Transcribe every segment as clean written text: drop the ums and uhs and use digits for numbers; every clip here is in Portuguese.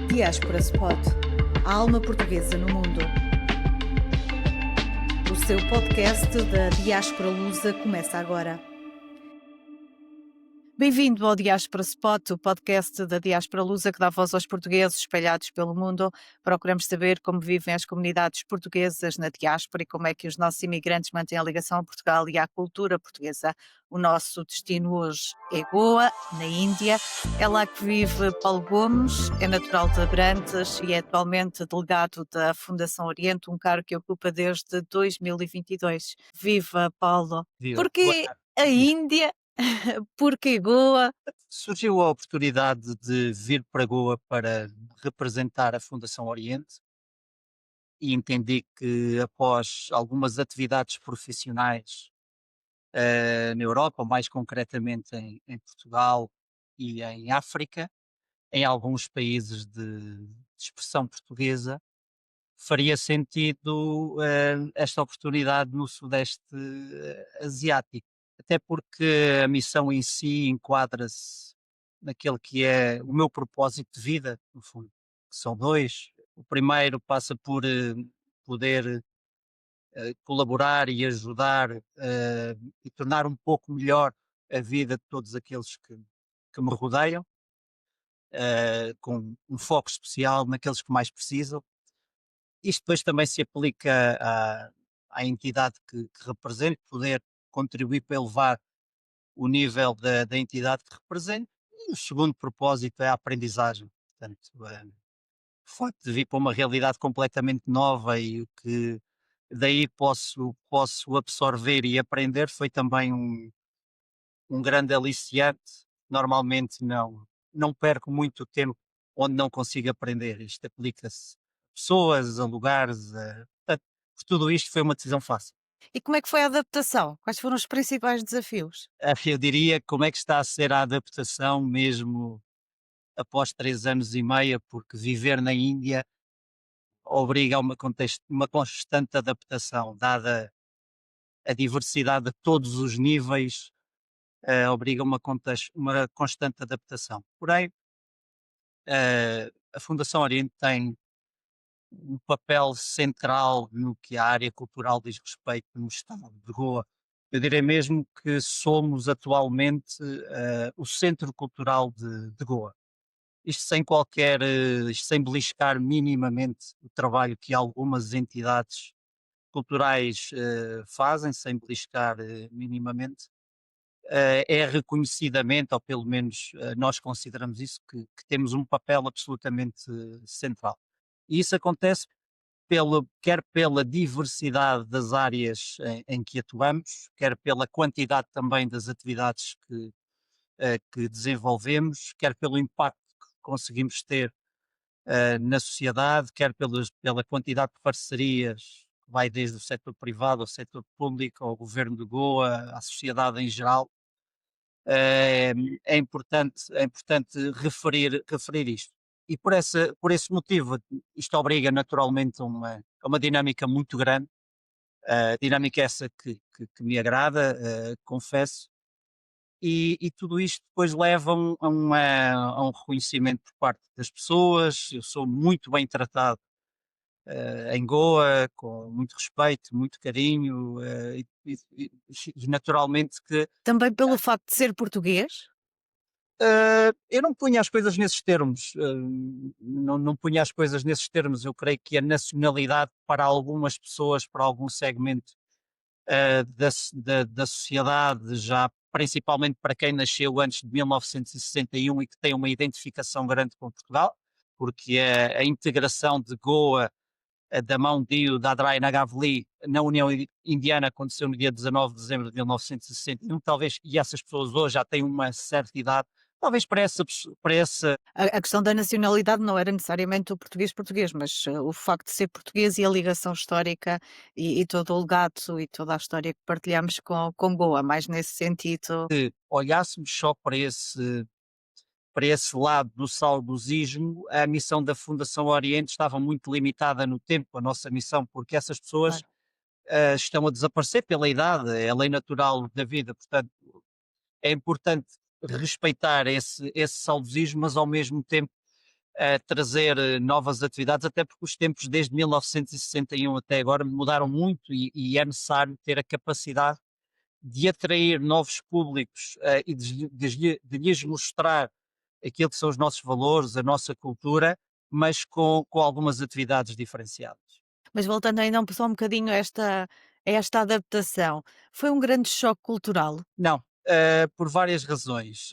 Diaspora Spot, a alma portuguesa no mundo. O seu podcast da Diaspora Lusa começa agora. Bem-vindo ao Diaspora Spot, o podcast da Diaspora Lusa que dá voz aos portugueses espalhados pelo mundo. Procuramos saber como vivem as comunidades portuguesas na diáspora e como é que os nossos imigrantes mantêm a ligação a Portugal e à cultura portuguesa. O nosso destino hoje é Goa, na Índia. É lá que vive Paulo Gomes, é natural de Abrantes e é atualmente delegado da Fundação Oriente, um cargo que ocupa desde 2022. Viva, Paulo! Viva, boa Porquê tarde. a Índia? Porquê Goa? Surgiu a oportunidade de vir para Goa para representar a Fundação Oriente e entendi que após algumas atividades profissionais na Europa, mais concretamente em Portugal e em África, em alguns países de expressão portuguesa, faria sentido esta oportunidade no Sudeste Asiático. Até porque a missão em si enquadra-se naquele que é o meu propósito de vida, no fundo, que são dois. O primeiro passa por poder colaborar e ajudar e tornar um pouco melhor a vida de todos aqueles que me rodeiam, com um foco especial naqueles que mais precisam. Isto depois também se aplica à entidade que represento, poder contribuir para elevar o nível da entidade que represento. E o segundo propósito é a aprendizagem. Portanto, o facto de vir para uma realidade completamente nova e o que daí posso absorver e aprender foi também um grande aliciante. Normalmente não perco muito tempo onde não consigo aprender. Isto aplica-se a pessoas, a lugares, portanto, por tudo isto foi uma decisão fácil. E como é que foi a adaptação? Quais foram os principais desafios? Eu diria como é que está a ser a adaptação mesmo após 3 anos e meio, porque viver na Índia obriga a uma constante adaptação, dada a diversidade de todos os níveis, obriga a uma constante adaptação. Porém, a Fundação Oriente tem um papel central no que a área cultural diz respeito no estado de Goa. Eu direi mesmo que somos atualmente o centro cultural de Goa. Isto sem beliscar minimamente o trabalho que algumas entidades culturais fazem, sem beliscar minimamente, é reconhecidamente, ou pelo menos nós consideramos isso, que temos um papel absolutamente central. E isso acontece quer pela diversidade das áreas em que atuamos, quer pela quantidade também das atividades que desenvolvemos, quer pelo impacto que conseguimos ter na sociedade, quer pela quantidade de parcerias, que vai desde o setor privado ao setor público, ao governo de Goa, à sociedade em geral. É, é importante referir isto. E por esse motivo, isto obriga naturalmente a uma dinâmica muito grande, dinâmica essa que me agrada, confesso, e tudo isto depois leva a um reconhecimento por parte das pessoas. Eu sou muito bem tratado em Goa, com muito respeito, muito carinho, e naturalmente que Também pelo facto de ser português? eu não punha as coisas nesses termos, não punha as coisas nesses termos. Eu creio que a nacionalidade para algumas pessoas, para algum segmento da sociedade, já principalmente para quem nasceu antes de 1961 e que tem uma identificação grande com Portugal, porque a integração de Goa, da mão de Dadra Nagavli na União Indiana aconteceu no dia 19 de dezembro de 1961, talvez, e essas pessoas hoje já têm uma certa idade, talvez para essa. A questão da nacionalidade não era necessariamente o português, mas o facto de ser português e a ligação histórica e todo o legado e toda a história que partilhamos com Goa, mais nesse sentido. Se olhássemos só para esse lado do saudosismo, a missão da Fundação Oriente estava muito limitada no tempo, a nossa missão, porque essas pessoas Claro. estão a desaparecer pela idade, é a lei natural da vida. Portanto, é importante respeitar esse saudosismo, mas ao mesmo tempo a trazer novas atividades, até porque os tempos desde 1961 até agora mudaram muito e é necessário ter a capacidade de atrair novos públicos e de lhes mostrar aquilo que são os nossos valores, a nossa cultura, mas com algumas atividades diferenciadas. Mas voltando ainda só um bocadinho a esta adaptação, foi um grande choque cultural? Não, por várias razões.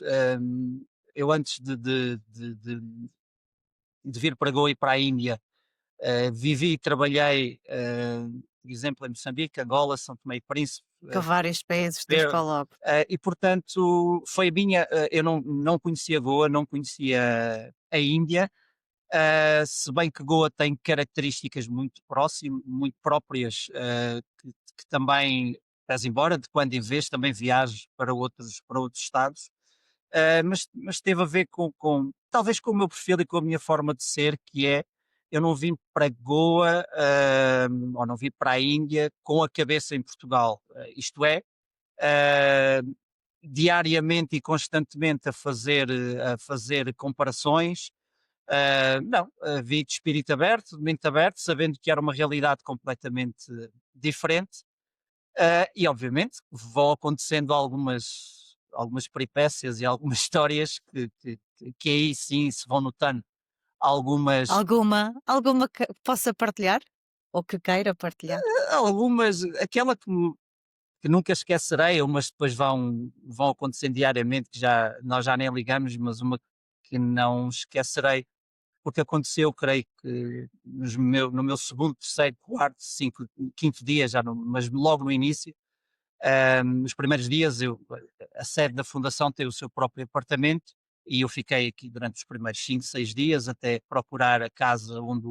Eu antes de vir para Goa e para a Índia, vivi e trabalhei, por exemplo, em Moçambique, Angola, São Tomé e Príncipe, Que vários países dos ver, Palop. e portanto foi a minha, eu não conhecia Goa, não conhecia a Índia, se bem que Goa tem características muito próprias, que também, pese embora de quando em vez também viajo para outros estados, mas teve a ver talvez com o meu perfil e com a minha forma de ser, que é, eu não vim para Goa, ou não vim para a Índia com a cabeça em Portugal. Isto é, ah, diariamente e constantemente a fazer comparações. Não, vi de espírito aberto, de mente aberta, sabendo que era uma realidade completamente diferente. E obviamente vão acontecendo algumas peripécias e algumas histórias que aí sim se vão notando algumas, Alguma que possa partilhar? Ou que queira partilhar? aquela que nunca esquecerei, umas depois vão acontecendo diariamente que nós já nem ligamos, mas uma que não esquecerei, porque aconteceu, creio que no meu segundo, terceiro, quarto, cinco, quinto dia, mas logo no início. Nos primeiros dias, a sede da fundação tem o seu próprio apartamento e eu fiquei aqui durante os primeiros 5, 6 dias até encontrar a casa onde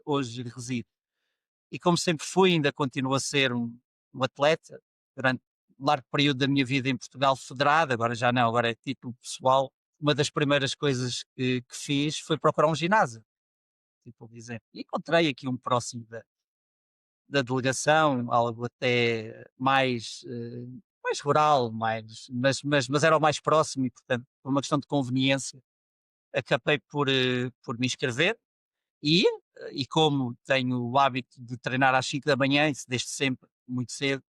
hoje resido. E como sempre fui, ainda continuo a ser um atleta, durante um largo período da minha vida em Portugal federado, agora já não, agora é título pessoal. Uma das primeiras coisas que fiz foi procurar um ginásio, tipo dizer. E encontrei aqui um próximo da delegação, algo até mais rural, mas era o mais próximo e, portanto, por uma questão de conveniência, acabei por me inscrever e, e como tenho o hábito de treinar às 5 da manhã, isso desde sempre, muito cedo,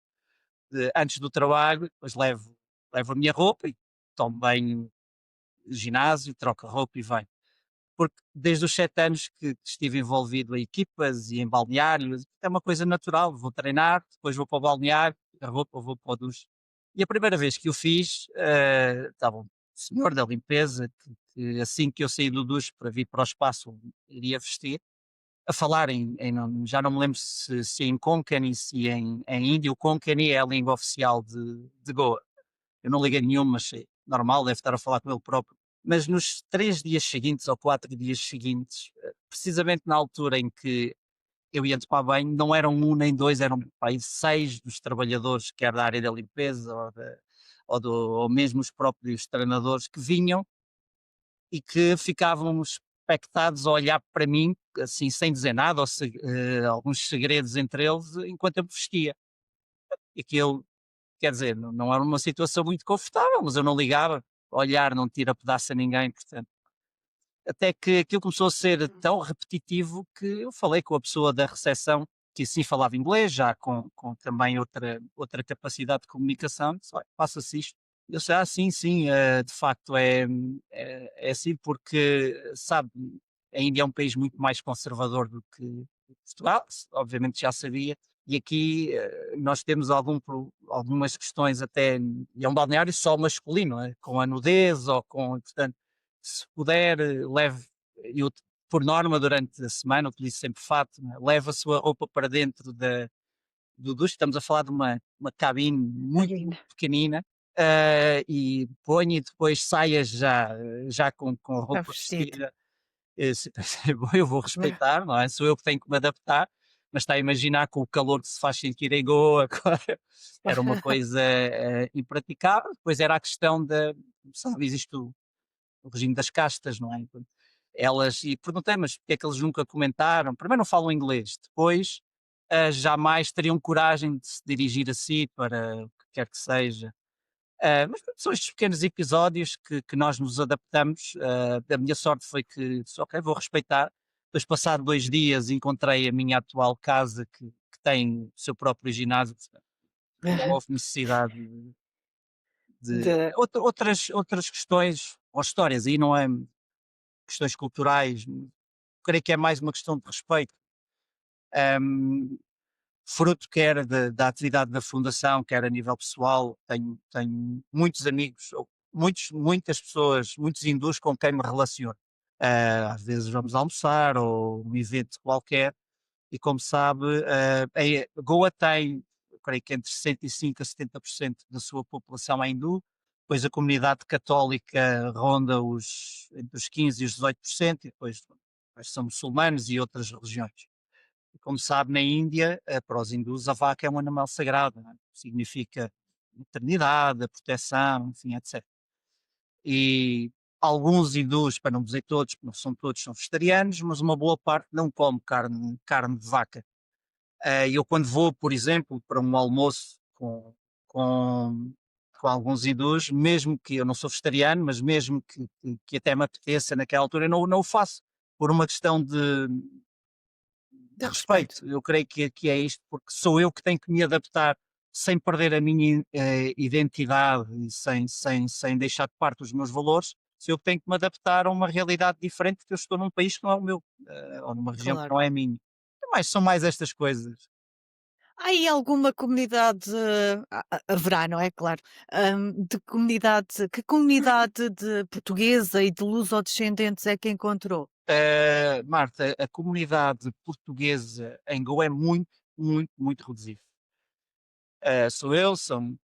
antes do trabalho, depois levo a minha roupa e tomo banho no ginásio, troco a roupa e venho. Porque desde os 7 anos que estive envolvido em equipas e em balneários, é uma coisa natural, vou treinar, depois vou para o balneário, a roupa vou para o duche. E a primeira vez que o fiz, estava um senhor da limpeza que assim que eu saí do duche para vir para o espaço onde iria vestir, a falar já não me lembro se em Konkani, se em hindi. O Konkani é a língua oficial de Goa. Eu não liguei nenhum, mas normal, deve estar a falar com ele próprio. Mas nos 3 dias seguintes ou 4 dias seguintes, precisamente na altura em que eu ia tomar banho, não eram um nem dois, eram pá, aí 6 dos trabalhadores, quer da área da limpeza ou mesmo os próprios treinadores, que vinham e que ficavam expectados a olhar para mim, assim, sem dizer nada, alguns segredos entre eles, enquanto eu me vestia. E aquilo, quer dizer, não era uma situação muito confortável, mas eu não ligava. Olhar não tira pedaço a ninguém, portanto. Até que aquilo começou a ser tão repetitivo que eu falei com a pessoa da recepção, que sim falava inglês, já com também outra capacidade de comunicação, disse: "Olha, passa-se isto." Eu disse: sim, sim, de facto é assim, porque, sabe, a Índia é um país muito mais conservador do que Portugal, obviamente já sabia, e aqui nós temos algumas questões até, e é um balneário só masculino, não é? Com a nudez ou com, portanto, se puder, eu, por norma, durante a semana, utilizo sempre fato, né, leve a sua roupa para dentro do duche. Estamos a falar de uma cabine muito, Imagina. muito pequenina, e ponho e depois saias já com a Está roupa vestido. vestida. Bom, eu vou respeitar, não é? Sou eu que tenho que me adaptar, mas está a imaginar com o calor que se faz sentir em Goa, agora era uma coisa impraticável. Depois era a questão sabe, existe o regime das castas, não é? E perguntei, mas porque é que eles nunca comentaram? Primeiro não falam inglês, depois jamais teriam coragem de se dirigir a si para o que quer que seja. Mas pronto, são estes pequenos episódios que nós nos adaptamos. A minha sorte foi que disse: ok, vou respeitar. Depois, passado 2 dias, encontrei a minha atual casa que tem o seu próprio ginásio. Portanto, não houve necessidade de De outras questões ou histórias. Aí não é questões culturais, creio que é mais uma questão de respeito. Ahm, Fruto quer da atividade da fundação, quer a nível pessoal, tenho muitos amigos, ou muitas pessoas, muitos hindus com quem me relaciono. Às vezes vamos almoçar ou um evento qualquer, e como sabe, Goa tem, eu creio que entre 65% a 70% da sua população é hindu, depois a comunidade católica ronda entre os 15% e os 18%, e depois são muçulmanos e outras religiões. E como sabe, na Índia, para os hindus, a vaca é um animal sagrado, não é? Significa eternidade, a proteção, enfim, etc. E alguns hindus, para não dizer todos, porque não são todos, são vegetarianos, mas uma boa parte não come carne de vaca. Eu quando vou, por exemplo, para um almoço com, com alguns hindus, mesmo que eu não sou vegetariano, mas mesmo que até me apeteça naquela altura, eu não o faço, por uma questão de respeito, respeito. Eu creio que é isto, porque sou eu que tenho que me adaptar sem perder a minha identidade e sem deixar de parte os meus valores. Sou eu que tenho que me adaptar a uma realidade diferente, porque eu estou num país que não é o meu, ou numa região que claro. não é a minha. São mais estas coisas. Há aí alguma comunidade, haverá, não é, claro, de comunidade que comunidade de portuguesa e de lusodescendentes é que encontrou? Marta, a comunidade portuguesa em Goa é muito, muito, muito reduzida. Sou eu, são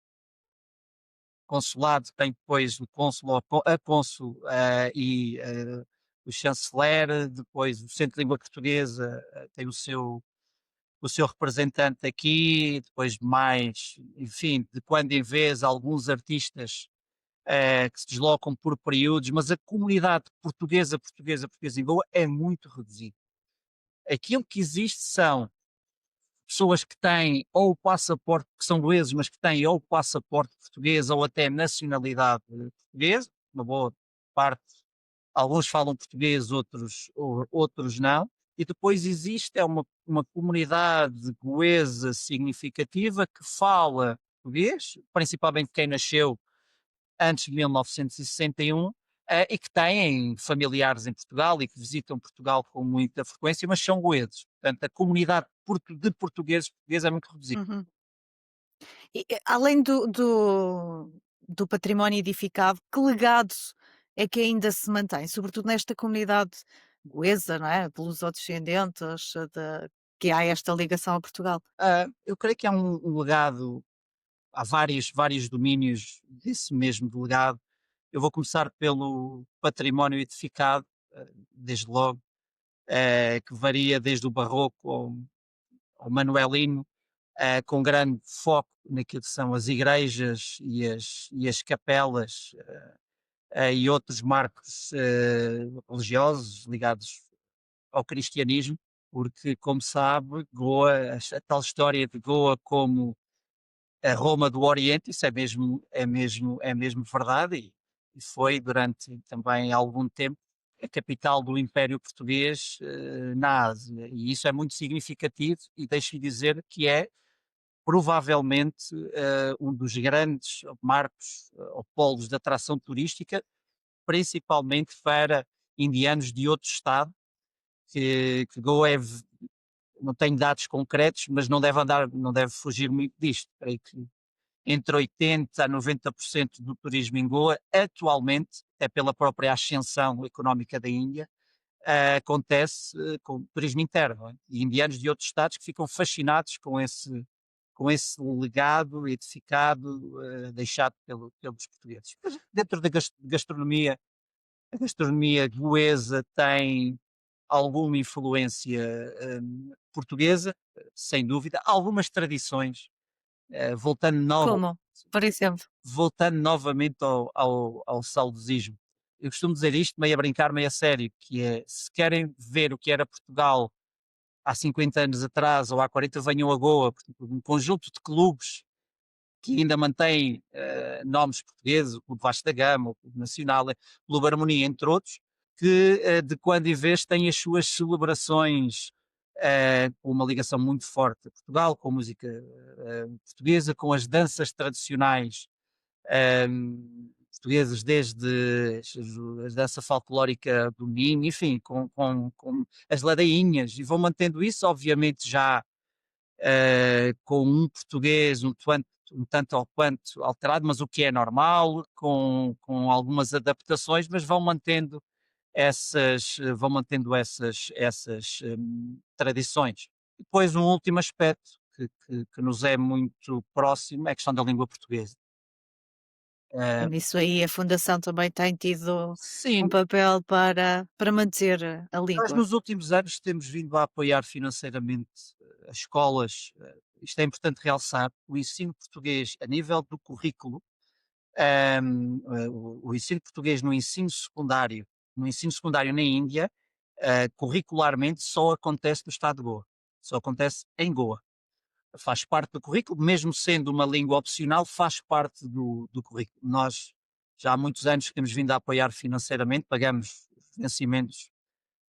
consulado, tem depois o cônsul, ou a cônsul o chanceler, depois o Centro de Língua Portuguesa tem o seu representante aqui, depois mais, enfim, de quando em vez alguns artistas que se deslocam por períodos, mas a comunidade portuguesa em Goa é muito reduzida. Aquilo que existe são pessoas que têm ou o passaporte, que são goeses, mas que têm ou o passaporte português ou até nacionalidade portuguesa, uma boa parte, alguns falam português, outros não, e depois existe uma comunidade goesa significativa que fala português, principalmente quem nasceu antes de 1961, e que têm familiares em Portugal e que visitam Portugal com muita frequência, mas são goeses. Portanto, a comunidade de portugueses portuguesa é muito reduzida. Uhum. Além do património edificado, que legado é que ainda se mantém, sobretudo nesta comunidade goesa, não é, de lusodescendentes, que há esta ligação a Portugal? Eu creio que há um legado, há vários domínios desse mesmo legado. Eu vou começar pelo património edificado, desde logo, que varia desde o barroco ao manuelino, com grande foco naquilo que são as igrejas e as capelas, e outros marcos religiosos ligados ao cristianismo, porque, como sabe, Goa, a tal história de Goa como a Roma do Oriente, isso é mesmo verdade, e foi durante também algum tempo a capital do Império Português na Ásia, e isso é muito significativo, e deixe-me dizer que é provavelmente um dos grandes marcos ou polos de atração turística, principalmente para indianos de outro estado, que Goa não tenho dados concretos, mas não deve fugir muito disto. Creio que entre 80% a 90% do turismo em Goa, atualmente, é pela própria ascensão económica da Índia, acontece com turismo interno, não é? E indianos de outros estados que ficam fascinados com esse legado edificado, deixado pelos portugueses. Mas dentro da gastronomia, a gastronomia goesa tem alguma influência portuguesa, sem dúvida, algumas tradições, Como? Por exemplo? voltando novamente ao saudosismo. Eu costumo dizer isto meio a brincar, meio a sério, que é, se querem ver o que era Portugal há 50 anos atrás ou há 40, venham a Goa, porque um conjunto de clubes que ainda mantém nomes portugueses, o Clube Vasco da Gama, o Clube Nacional, o Clube Harmonia, entre outros, que de quando em vez têm as suas celebrações com uma ligação muito forte a Portugal, com a música portuguesa, com as danças tradicionais portuguesas, desde a dança folclórica do Minho, enfim, com as ladainhas, e vão mantendo isso, obviamente já com um português um tanto ao quanto alterado, mas o que é normal, com algumas adaptações, mas vão mantendo essas tradições. Depois, um último aspecto que nos é muito próximo é a questão da língua portuguesa. Eh, Nisso aí a Fundação também tem tido um sim, papel para manter a nós língua. nos últimos anos temos vindo a apoiar financeiramente as escolas. Isto é importante realçar, o ensino português a nível do currículo. O ensino português no ensino secundário na Índia, curricularmente só acontece no estado de Goa, só acontece em Goa. Faz parte do currículo, mesmo sendo uma língua opcional, faz parte do currículo. Nós já há muitos anos que temos vindo a apoiar financeiramente, pagamos vencimentos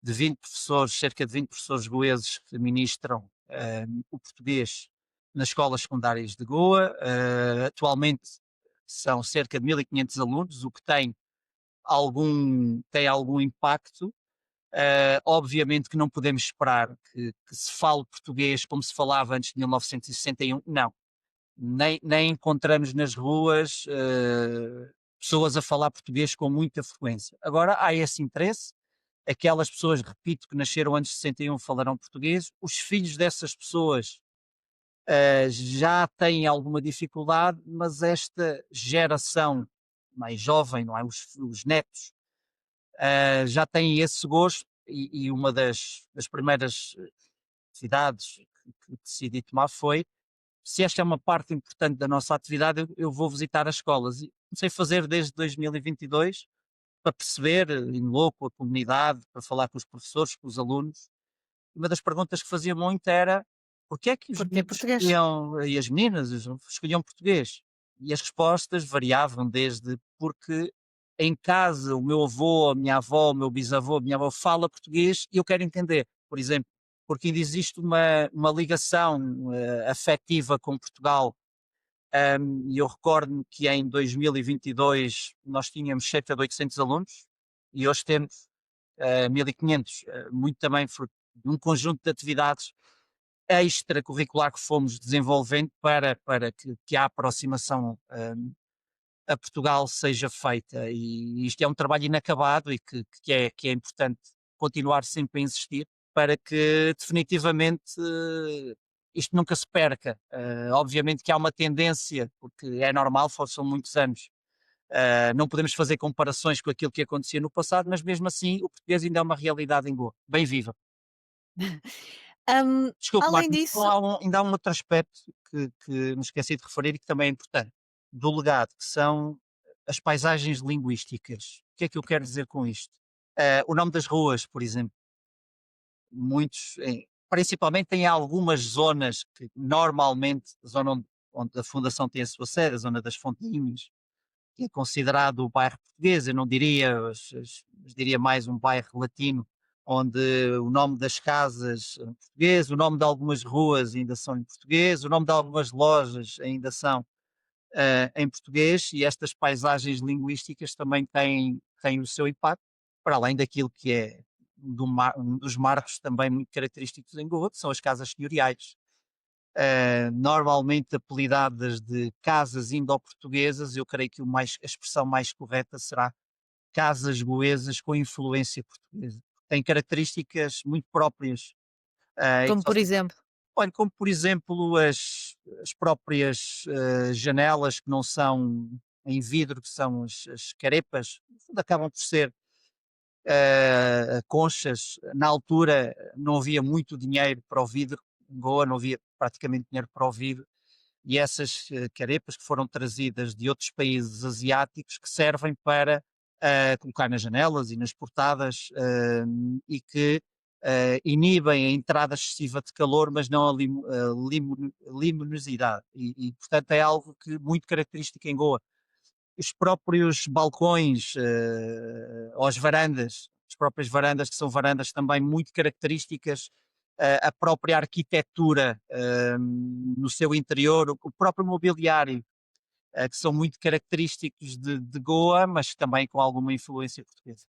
de 20 professores, cerca de 20 professores goeses que ministram o português nas escolas secundárias de Goa. Atualmente são cerca de 1.500 alunos, o que tem algum impacto. Obviamente que não podemos esperar que se fale português como se falava antes de 1961, não. Nem encontramos nas ruas pessoas a falar português com muita frequência. Agora, há esse interesse, aquelas pessoas, repito, que nasceram antes de 61 falarão português, os filhos dessas pessoas já têm alguma dificuldade, mas esta geração mais jovem, não é? Os netos, já têm esse gosto e uma das primeiras cidades que decidi tomar foi, se esta é uma parte importante da nossa atividade, eu vou visitar as escolas. E comecei a fazer desde 2022 para perceber, em louco, a comunidade, para falar com os professores, com os alunos. Uma das perguntas que fazia muito era porque é que os Porque é meninos português. escolhiam, e as meninas escolhiam português? E as respostas variavam desde porque em casa o meu avô, a minha avó, o meu bisavô, a minha avó fala português e eu quero entender, por exemplo, porque ainda existe uma ligação afetiva com Portugal. E eu recordo-me que em 2022 nós tínhamos cerca de 800 alunos e hoje temos 1.500, muito também fruto de um conjunto de atividades extracurricular que fomos desenvolvendo para que a aproximação a Portugal seja feita. E isto é um trabalho inacabado e que é importante continuar sempre a insistir para que definitivamente isto nunca se perca. Obviamente que há uma tendência, porque é normal, são muitos anos. Não podemos fazer comparações com aquilo que acontecia no passado, mas mesmo assim o português ainda é uma realidade em Goa, bem viva. Desculpe, Além Marco, disso, ainda há um outro aspecto que me esqueci de referir e que também é importante, do legado, que são as paisagens linguísticas. O que é que eu quero dizer com isto? O nome das ruas, por exemplo, principalmente em algumas zonas que normalmente, a zona onde a Fundação tem a sua sede, a zona das Fontinhas, que é considerado o bairro português, eu não diria, mas diria mais um bairro latino, onde o nome das casas é em português, o nome de algumas ruas ainda são em português, o nome de algumas lojas ainda são em português, e estas paisagens linguísticas também têm o seu impacto, para além daquilo que é um dos marcos também muito característicos em Goa, que são as casas senhoriais, normalmente apelidadas de casas indo-portuguesas. Eu creio que a expressão mais correta será casas goesas com influência portuguesa. Tem características muito próprias. E como por exemplo, olha, como por exemplo as próprias janelas que não são em vidro, que são as carepas, no fundo acabam por ser conchas. Na altura não havia muito dinheiro para o vidro, em Goa não havia praticamente dinheiro para o vidro, e essas carepas que foram trazidas de outros países asiáticos que servem para colocar nas janelas e nas portadas e que inibem a entrada excessiva de calor, mas não a luminosidade. Portanto, é algo que muito característico em Goa. Os próprios balcões, ou as próprias varandas, que são varandas também muito características, a própria arquitetura no seu interior, o próprio mobiliário, que são muito característicos de Goa, mas também com alguma influência portuguesa.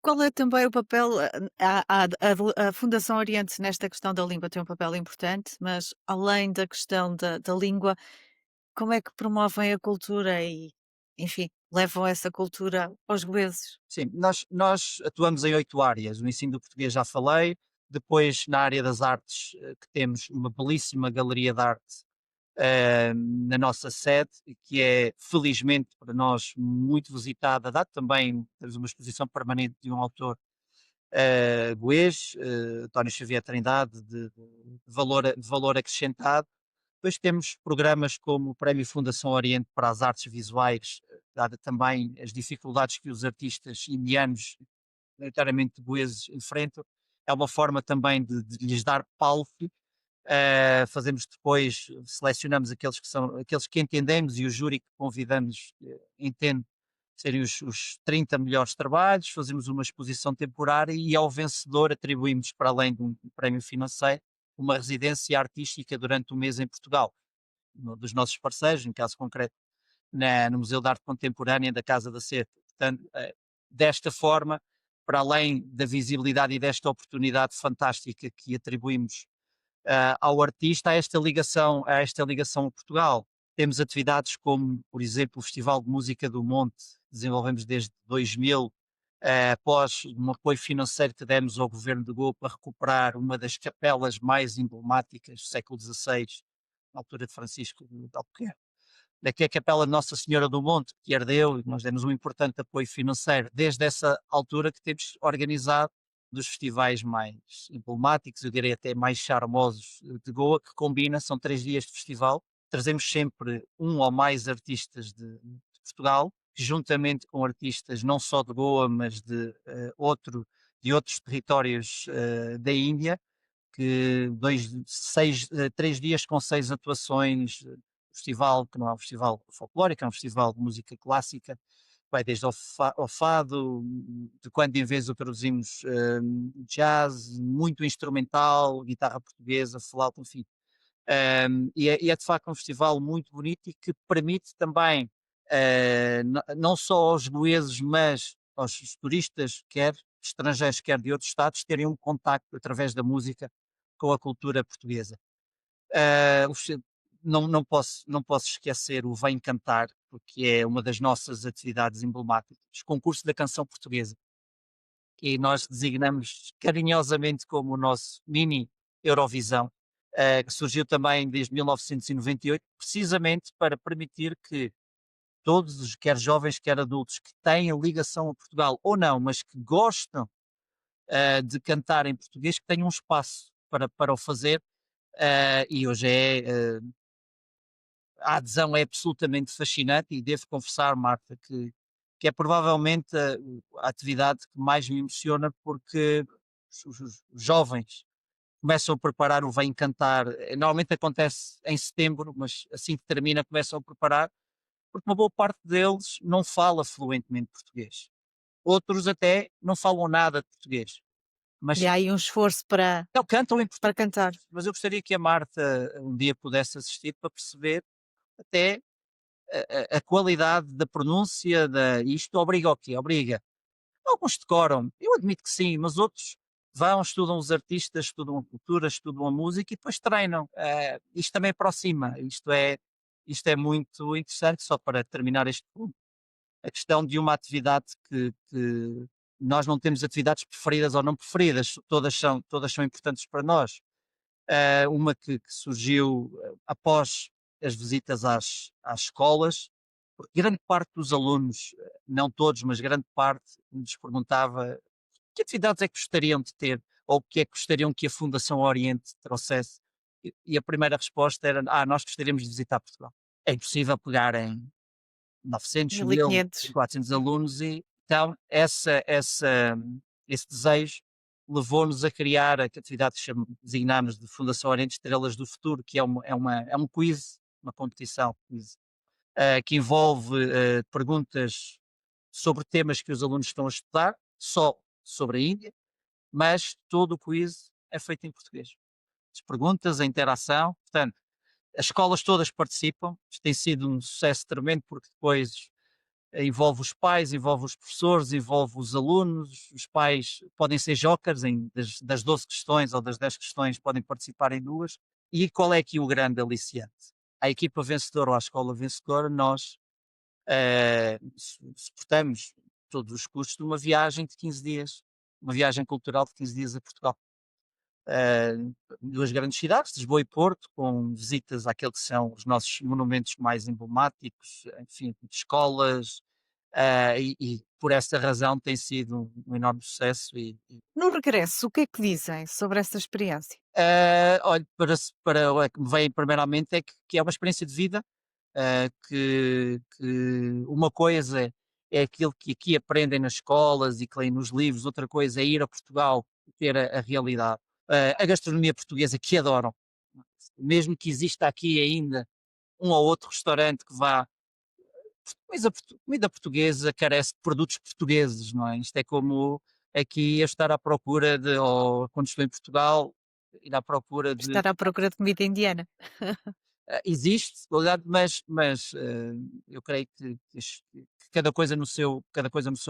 Qual é também o papel, a Fundação Oriente nesta questão da língua tem um papel importante, mas além da questão da língua, como é que promovem a cultura e, enfim, levam essa cultura aos goeses? Sim, nós atuamos em 8 áreas. O ensino do português já falei, depois na área das artes, que temos uma belíssima galeria de arte na nossa sede, que é felizmente para nós muito visitada. Dá também, temos uma exposição permanente de um autor goês, António Xavier Trindade, de valor acrescentado. Depois temos programas como o Prémio Fundação Oriente para as Artes Visuais, dada também as dificuldades que os artistas indianos, maioritariamente goeses, enfrentam. É uma forma também de lhes dar palco. Fazemos depois, selecionamos aqueles que entendemos e o júri que convidamos entende serem os 30 melhores trabalhos, fazemos uma exposição temporária e ao vencedor atribuímos, para além de um prémio financeiro, uma residência artística durante um mês em Portugal, dos nossos parceiros, no caso concreto, no Museu de Arte Contemporânea da Casa da Seta. Portanto, desta forma, para além da visibilidade e desta oportunidade fantástica que atribuímos ao artista, a esta ligação a Portugal. Temos atividades como, por exemplo, o Festival de Música do Monte, que desenvolvemos desde 2000, após um apoio financeiro que demos ao governo de Goa para recuperar uma das capelas mais emblemáticas do século XVI, na altura de Francisco de Albuquerque. Daqui a Capela de Nossa Senhora do Monte, que ardeu, e nós demos um importante apoio financeiro desde essa altura que temos organizado dos festivais mais emblemáticos, eu diria até mais charmosos de Goa, que combina, são 3 dias de festival, trazemos sempre um ou mais artistas de Portugal, juntamente com artistas não só de Goa, mas de outros territórios da Índia, que 3 dias com 6 atuações, festival que não é um festival folclórico, é um festival de música clássica, vai desde ao fado, de quando em vez introduzimos jazz, muito instrumental, guitarra portuguesa, flauta, enfim. E é de facto um festival muito bonito e que permite também, não só aos goeses, mas aos turistas, quer estrangeiros, quer de outros estados, terem um contacto através da música com a cultura portuguesa. Ah, o festi- não posso esquecer o Vem Cantar, porque é uma das nossas atividades emblemáticas, concurso da canção portuguesa, que nós designamos carinhosamente como o nosso mini Eurovisão, que surgiu também desde 1998, precisamente para permitir que todos, quer jovens, quer adultos, que têm ligação a Portugal ou não, mas que gostam de cantar em português, que tenham um espaço para o fazer. E hoje a adesão é absolutamente fascinante e devo confessar, Marta, que é provavelmente a atividade que mais me emociona porque os jovens começam a preparar o Vem Cantar. Normalmente acontece em setembro, mas assim que termina começam a preparar, porque uma boa parte deles não fala fluentemente português. Outros até não falam nada de português, E mas há aí um esforço para não cantam em para português. cantar. Mas eu gostaria que a Marta um dia pudesse assistir para perceber até a qualidade da pronúncia, isto obriga o quê? Obriga. Alguns decoram, eu admito que sim, mas outros vão, estudam os artistas, estudam a cultura, estudam a música e depois treinam. Isto também aproxima, isto é muito interessante, só para terminar este ponto. A questão de uma atividade que nós não temos atividades preferidas ou não preferidas, todas são importantes para nós. Uma que surgiu após as visitas às escolas, porque grande parte dos alunos, não todos, mas grande parte, nos perguntava que atividades é que gostariam de ter ou o que é que gostariam que a Fundação Oriente trouxesse. E a primeira resposta era: nós gostaríamos de visitar Portugal. É impossível pegar em 900, 1000, 1500. 1400 alunos e então esse desejo levou-nos a criar a atividade que designámos de Fundação Oriente Estrelas do Futuro, que é um quiz, uma competição quiz, que envolve perguntas sobre temas que os alunos estão a estudar, só sobre a Índia, mas todo o quiz é feito em português. As perguntas, a interação, portanto, as escolas todas participam, isto tem sido um sucesso tremendo, porque depois envolve os pais, envolve os professores, envolve os alunos, os pais podem ser jokers das 12 questões ou das 10 questões, podem participar em duas. E qual é aqui o grande aliciante? A equipa vencedora ou a escola vencedora, nós suportamos todos os custos de uma viagem de 15 dias, uma viagem cultural de 15 dias a Portugal. eh, Duas grandes cidades, Lisboa e Porto, com visitas àqueles que são os nossos monumentos mais emblemáticos, enfim, de escolas, e por essa razão tem sido um enorme sucesso. No regresso, o que é que dizem sobre essa experiência? Olha, para o que me vem primeiramente é que é uma experiência de vida, que uma coisa é aquilo que aqui aprendem nas escolas e que leem nos livros, outra coisa é ir a Portugal e ter a realidade. A gastronomia portuguesa que adoram, mesmo que exista aqui ainda um ou outro restaurante que vá. Comida portuguesa carece de produtos portugueses, não é? Isto é como aqui eu estar à procura de, ou quando estou em Portugal, ir à procura de. Estar à procura de comida indiana? Existe, qualidade, mas eu creio que cada coisa no seu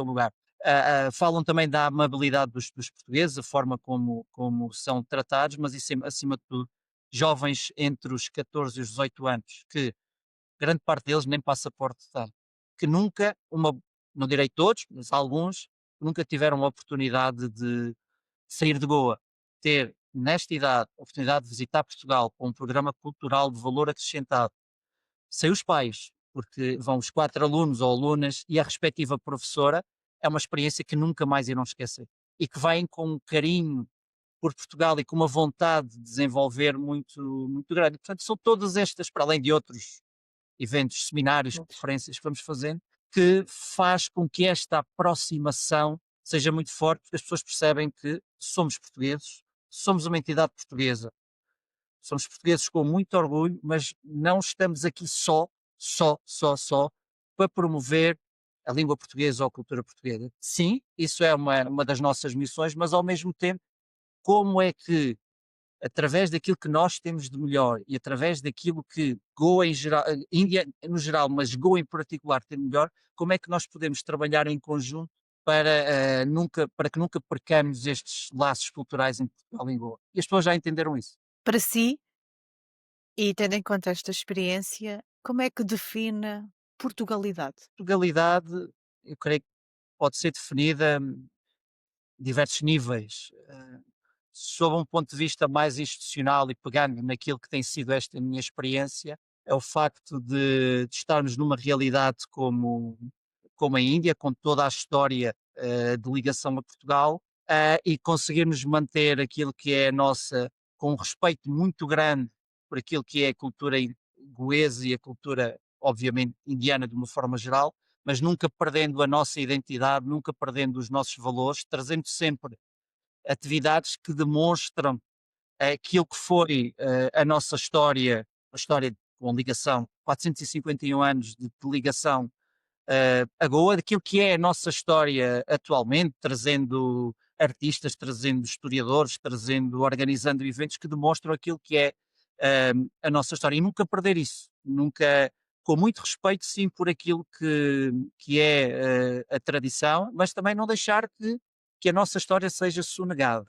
lugar. Falam também da amabilidade dos portugueses, a forma como são tratados, mas isso acima de tudo, jovens entre os 14 e os 18 anos, que grande parte deles nem passaporte têm, que nunca, não direi todos, mas alguns, nunca tiveram a oportunidade de sair de Goa, ter nesta idade a oportunidade de visitar Portugal com um programa cultural de valor acrescentado, sem os pais, porque vão os 4 alunos ou alunas e a respectiva professora, é uma experiência que nunca mais irão esquecer e que vêm com um carinho por Portugal e com uma vontade de desenvolver muito grande. Portanto, são todas estas, para além de outros eventos, seminários, Pois. conferências que vamos fazendo, que faz com que esta aproximação seja muito forte, porque as pessoas percebem que somos portugueses, somos uma entidade portuguesa, somos portugueses com muito orgulho, mas não estamos aqui só para promover a língua portuguesa ou a cultura portuguesa. Sim, isso é uma das nossas missões, mas ao mesmo tempo, como é que através daquilo que nós temos de melhor e através daquilo que Goa em geral, Índia no geral, mas Goa em particular tem melhor, como é que nós podemos trabalhar em conjunto para que nunca percamos estes laços culturais entre Portugal e Goa? E as pessoas já entenderam isso. Para si, e tendo em conta esta experiência, como é que define Portugalidade? Portugalidade, eu creio que pode ser definida diversos níveis. Sob um ponto de vista mais institucional e pegando naquilo que tem sido esta minha experiência, é o facto de estarmos numa realidade como a Índia, com toda a história de ligação a Portugal, e conseguirmos manter aquilo que é a nossa, com um respeito muito grande por aquilo que é a cultura goesa e a cultura, obviamente, indiana de uma forma geral, mas nunca perdendo a nossa identidade, nunca perdendo os nossos valores, trazendo sempre atividades que demonstram aquilo que foi a nossa história, a história com ligação, 451 anos de ligação a Goa, daquilo que é a nossa história atualmente, trazendo artistas, trazendo historiadores, organizando eventos que demonstram aquilo que é a nossa história e nunca perder isso, nunca, com muito respeito sim por aquilo que é a tradição, mas também não deixar que a nossa história seja sonegada.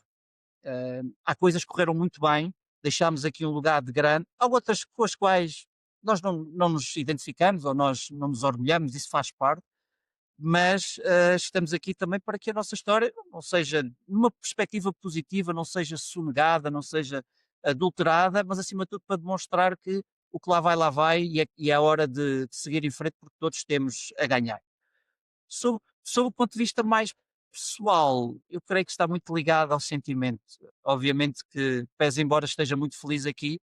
Há coisas que correram muito bem, deixámos aqui um legado grande, há outras com as quais nós não nos identificamos ou nós não nos orgulhamos, isso faz parte, mas estamos aqui também para que a nossa história não seja, numa perspectiva positiva, não seja sonegada, não seja adulterada, mas acima de tudo para demonstrar que o que lá vai e é hora de seguir em frente porque todos temos a ganhar. Sob o ponto de vista mais pessoal, eu creio que está muito ligado ao sentimento. Obviamente que, pese embora esteja muito feliz aqui,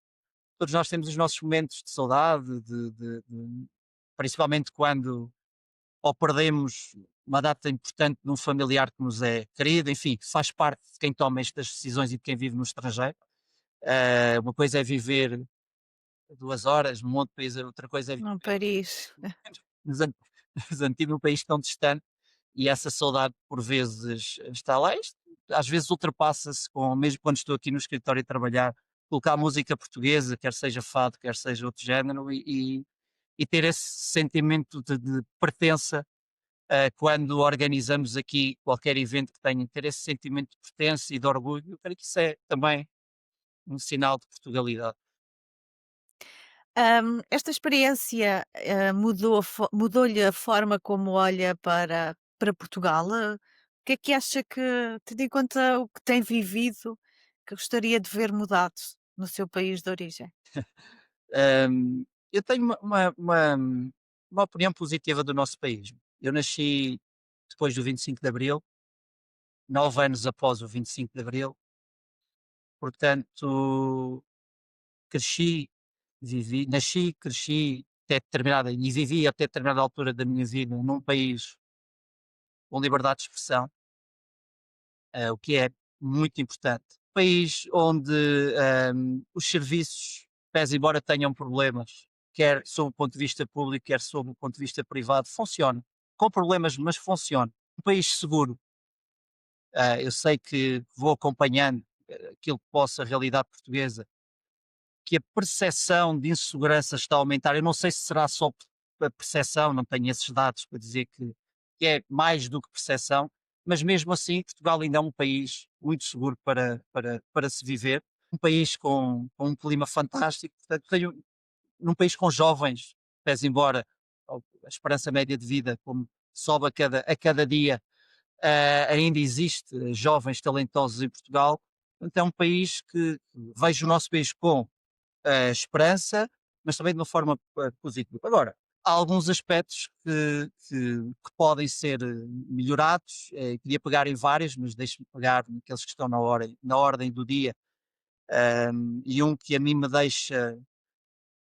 todos nós temos os nossos momentos de saudade, principalmente quando ou perdemos uma data importante de um familiar que nos é querido, enfim, que faz parte de quem toma estas decisões e de quem vive no estrangeiro. Uma coisa é viver 2 horas num outro país, outra coisa é Não, viver Paris. nos, an- nos antigos, num país tão distante, e essa saudade por vezes está lá. Isto, às vezes ultrapassa-se, com, mesmo quando estou aqui no escritório a trabalhar, colocar música portuguesa, quer seja fado, quer seja outro género, e ter esse sentimento de pertença quando organizamos aqui qualquer evento que tenha, ter esse sentimento de pertença e de orgulho. Eu creio que isso é também um sinal de Portugalidade. Esta experiência, mudou-lhe a forma como olha para Portugal? O que é que acha que, tendo em conta o que tem vivido, que gostaria de ver mudado no seu país de origem? Eu tenho uma opinião positiva do nosso país. Eu nasci depois do 25 de Abril, 9 anos após o 25 de Abril, portanto, cresci, nasci, cresci até determinada, e vivi até determinada altura da minha vida num país com liberdade de expressão, o que é muito importante. País onde os serviços, pese embora tenham problemas, quer sob o ponto de vista público, quer sob o ponto de vista privado, funciona. Com problemas, mas funciona. Um país seguro. Eu sei que vou acompanhando aquilo que possa a realidade portuguesa, que a percepção de insegurança está a aumentar. Eu não sei se será só a percepção, não tenho esses dados para dizer que é mais do que percepção, mas mesmo assim Portugal ainda é um país muito seguro para se viver, um país com um clima fantástico, portanto, num país com jovens, pese embora a esperança média de vida, como sobe a cada dia, ainda existe jovens talentosos em Portugal, portanto é um país que vejo o nosso país com esperança, mas também de uma forma positiva. Agora, há alguns aspectos que podem ser melhorados, queria pegar em vários, mas deixe-me pegar naqueles que estão na ordem do dia, e um que a mim me deixa,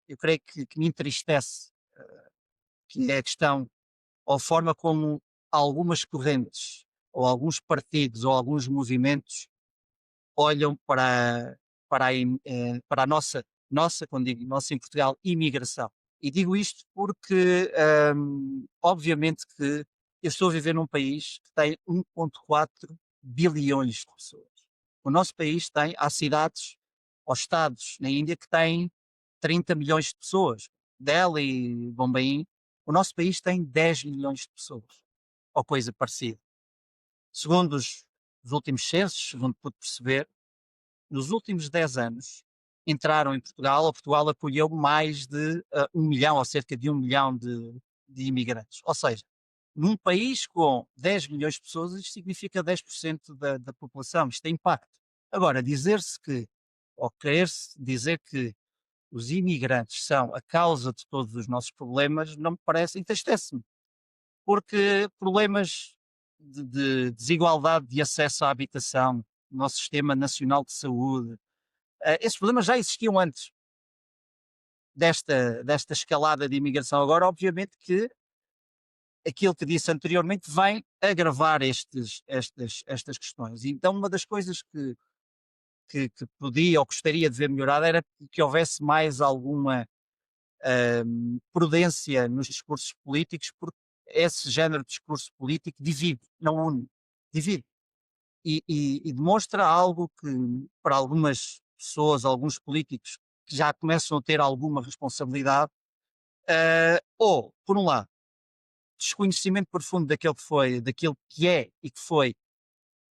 eu creio que me entristece, que é a questão, ou a forma como algumas correntes, ou alguns partidos, ou alguns movimentos olham para a nossa, quando digo nossa em Portugal, imigração. E digo isto porque, obviamente que eu estou a viver num país que tem 1,4 bilhões de pessoas. O nosso país há cidades ou estados na Índia que têm 30 milhões de pessoas. Delhi, Bombaim. O nosso país tem 10 milhões de pessoas, ou coisa parecida. Segundo os últimos censos, segundo pude perceber, nos últimos 10 anos entraram em Portugal, ou Portugal acolheu mais de 1 milhão, ou cerca de 1 milhão de imigrantes. Ou seja, num país com 10 milhões de pessoas, isto significa 10% da população, isto tem impacto. Agora, dizer-se que, ou querer-se dizer que os imigrantes são a causa de todos os nossos problemas, não me parece, entristece-me, porque problemas de desigualdade de acesso à habitação, no nosso Sistema Nacional de Saúde, esses problemas já existiam antes desta escalada de imigração. Agora, obviamente, que aquilo que disse anteriormente vem agravar estas questões. Então, uma das coisas que podia ou gostaria de ver melhorada era que houvesse mais alguma prudência nos discursos políticos, porque esse género de discurso político divide, não une, divide. E demonstra algo que, para algumas pessoas, alguns políticos que já começam a ter alguma responsabilidade, ou, por um lado, desconhecimento profundo daquilo que é e que foi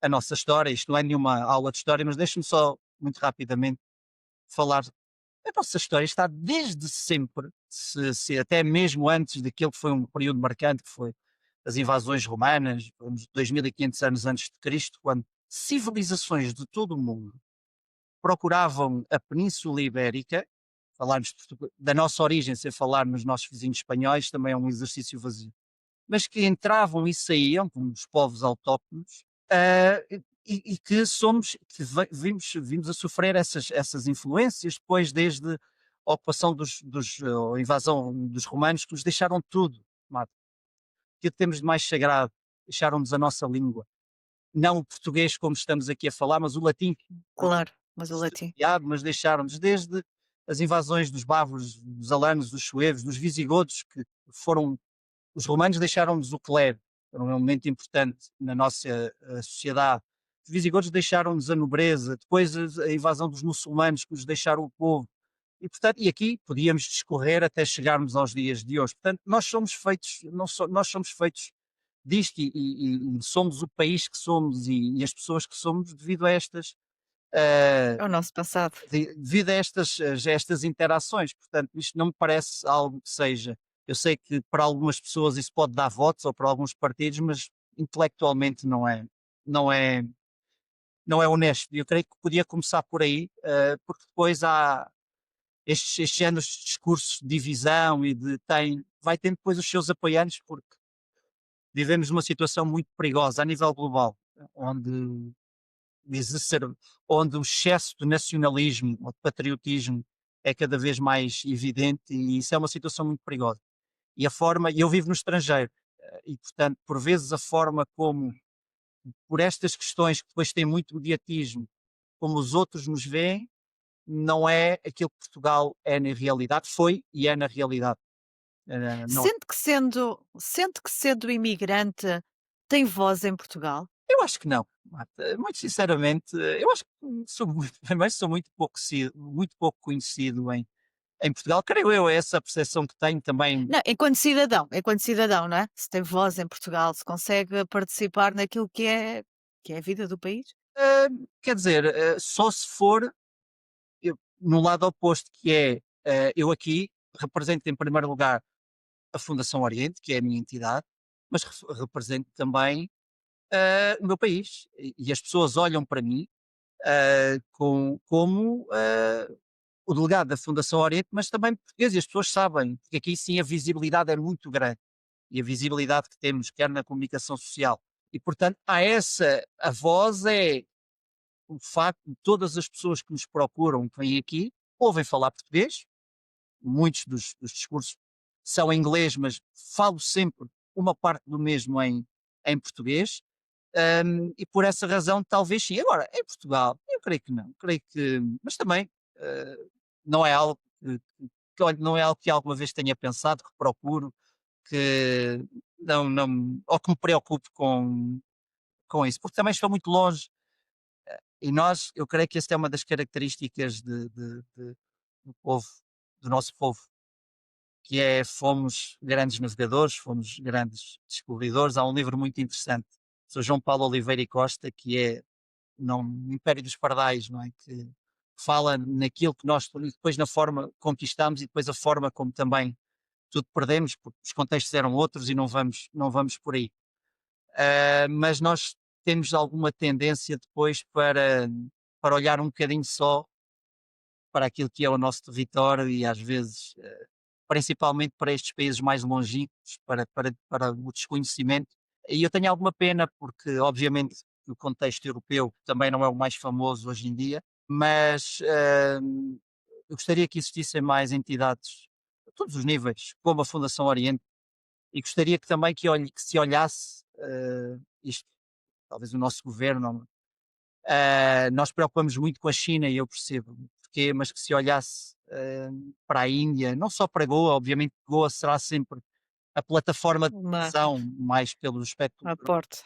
a nossa história. Isto não é nenhuma aula de história, mas deixe-me só, muito rapidamente, falar. A nossa história está desde sempre, se até mesmo antes daquilo que foi um período marcante, que foi as invasões romanas, uns 2500 anos antes de Cristo, quando civilizações de todo o mundo procuravam a Península Ibérica, falarmos da nossa origem sem falar nos nossos vizinhos espanhóis, também é um exercício vazio, mas que entravam e saíam, como os povos autóctonos, e que vimos a sofrer essas influências depois, desde a ocupação ou a invasão dos romanos, que nos deixaram tudo, Marco, que temos de mais sagrado. deixaram-nos a nossa língua. Não o português como estamos aqui a falar, mas o latim, Claro, mas o latim. associado, mas deixaram-nos desde as invasões dos bávaros, dos alanos, dos suevos, dos visigodos, que foram os romanos deixaram-nos o clero, era um elemento importante na nossa sociedade. Os visigodos deixaram-nos a nobreza, depois a invasão dos muçulmanos que nos deixaram o povo. E, portanto, e aqui podíamos discorrer até chegarmos aos dias de hoje. Portanto, nós somos feitos, nós somos feitos disto e somos o país que somos e as pessoas que somos devido a estas É eh, o nosso passado. devido a estas interações. Portanto, isto não me parece algo que seja. Eu sei que para algumas pessoas isso pode dar votos ou para alguns partidos, mas intelectualmente não é, não é honesto. Eu creio que podia começar por aí, porque depois há estes géneros de discursos de divisão e vai tendo depois os seus apoiantes, porque vivemos numa situação muito perigosa a nível global, onde exacer onde o excesso de nacionalismo ou de patriotismo é cada vez mais evidente e isso é uma situação muito perigosa. E eu vivo no estrangeiro, e portanto, por vezes a forma como, por estas questões que depois têm muito mediatismo, como os outros nos veem, não é aquilo que Portugal é na realidade, foi e é na realidade. Não, Sente que sendo imigrante tem voz em Portugal? eu acho que não, Marta, muito sinceramente, eu acho que sou muito, primeiro sou muito pouco conhecido em Portugal, creio eu, é essa a percepção que tenho também. Não, enquanto cidadão, não é? Se tem voz em Portugal, se consegue participar naquilo que é a vida do país? Quer dizer, só se for no lado oposto, que é eu aqui represento em primeiro lugar a Fundação Oriente, que é a minha entidade, mas represento também o meu país. E as pessoas olham para mim como o delegado da Fundação Oriente, mas também português, e as pessoas sabem, porque aqui sim a visibilidade é muito grande. E a visibilidade que temos, quer na comunicação social. E, portanto, a voz é o facto de todas as pessoas que nos procuram, que vêm aqui, ouvem falar português, muitos dos discursos são em inglês, mas falo sempre uma parte do mesmo em português, e por essa razão talvez sim. Agora, em Portugal, eu creio que não, creio que, mas também não é algo olha, não é algo que alguma vez tenha pensado, que procuro, que não, ou que me preocupe com isso, porque também estou muito longe e nós, eu creio que esta é uma das características do povo, do nosso povo, que é fomos grandes navegadores, fomos grandes descobridores. Há um livro muito interessante, Sr. João Paulo Oliveira e Costa, que é não, Império dos Pardais, não é? Que fala naquilo que nós, e depois na forma que conquistamos e depois a forma como também tudo perdemos, porque os contextos eram outros e não vamos por aí. Mas nós temos alguma tendência depois para olhar um bocadinho só para aquilo que é o nosso território e às vezes, principalmente para estes países mais longínquos, para o desconhecimento. E eu tenho alguma pena porque, obviamente, o contexto europeu também não é o mais famoso hoje em dia, mas eu gostaria que existissem mais entidades a todos os níveis, como a Fundação Oriente, e gostaria que também que se olhasse isto, talvez o nosso governo, nós preocupamos muito com a China e eu percebo porquê, mas que se olhasse para a Índia, não só para Goa, obviamente Goa será sempre a plataforma de Uma decisão mais pelo aspecto, aporte.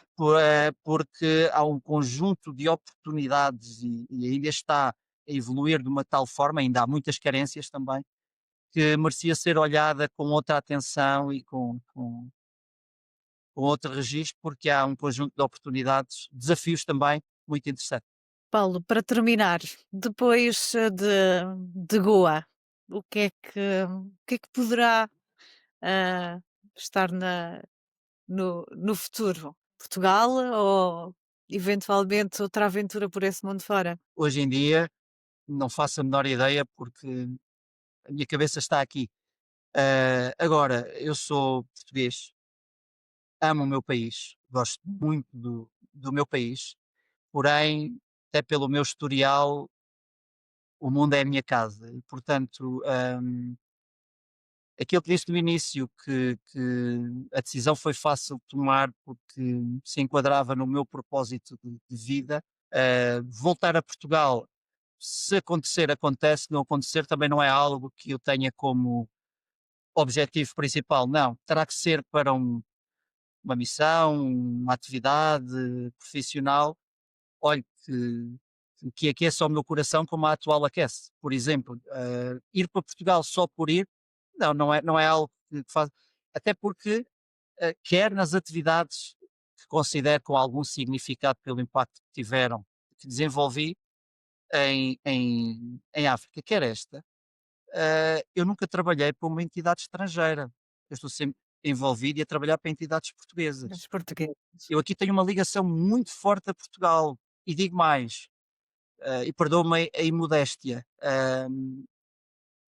porque há um conjunto de oportunidades e a Índia está a evoluir de uma tal forma, ainda há muitas carências também, que merecia ser olhada com outra atenção e com outro registro, porque há um conjunto de oportunidades, desafios também muito interessantes. Paulo, para terminar, depois de Goa, o que é que poderá ah, estar no futuro? Portugal ou eventualmente outra aventura por esse mundo fora? Hoje em dia, não faço a menor ideia, porque a minha cabeça está aqui. Agora, eu sou português, amo o meu país, gosto muito do meu país, porém, até pelo meu historial, o mundo é a minha casa e, portanto, aquilo que disse no início, que a decisão foi fácil de tomar porque se enquadrava no meu propósito de vida. Voltar a Portugal, se acontecer, acontece, se não acontecer, também não é algo que eu tenha como objetivo principal, não. Terá que ser para uma missão, uma atividade profissional, olhe, que aqueça o meu coração como a atual aquece. Por exemplo, ir para Portugal só por ir, não, não é algo que faz. Até porque, quer nas atividades que considero com algum significado pelo impacto que tiveram, que desenvolvi em África, quer esta, eu nunca trabalhei para uma entidade estrangeira. Eu estou sempre envolvido e a trabalhar para entidades portuguesas. Os portugueses. Eu aqui tenho uma ligação muito forte a Portugal e digo mais, e perdoa-me a imodéstia,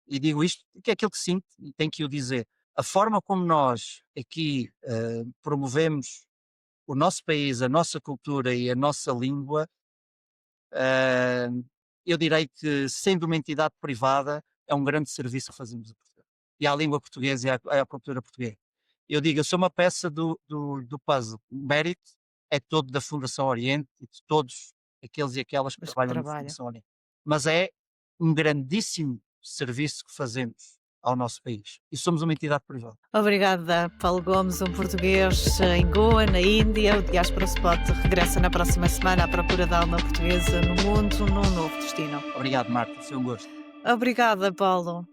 e digo isto que é aquilo que sinto e tenho que o dizer. A forma como nós aqui promovemos o nosso país, a nossa cultura e a nossa língua, ah, eu direi que, sendo uma entidade privada, é um grande serviço que fazemos a Portugal. E à língua portuguesa e à cultura portuguesa. Eu digo, eu sou uma peça do puzzle. O mérito é todo da Fundação Oriente e de todos aqueles e aquelas que Os que trabalham na trabalham. Fundação Oriente. Mas é um grandíssimo serviço que fazemos ao nosso país. E somos uma entidade privada. Obrigada, Paulo Gomes, um português em Goa, na Índia. O Diaspora Spot regressa na próxima semana à procura da alma portuguesa no mundo, num novo destino. Obrigado, Marta. Foi um gosto. Obrigada, Paulo.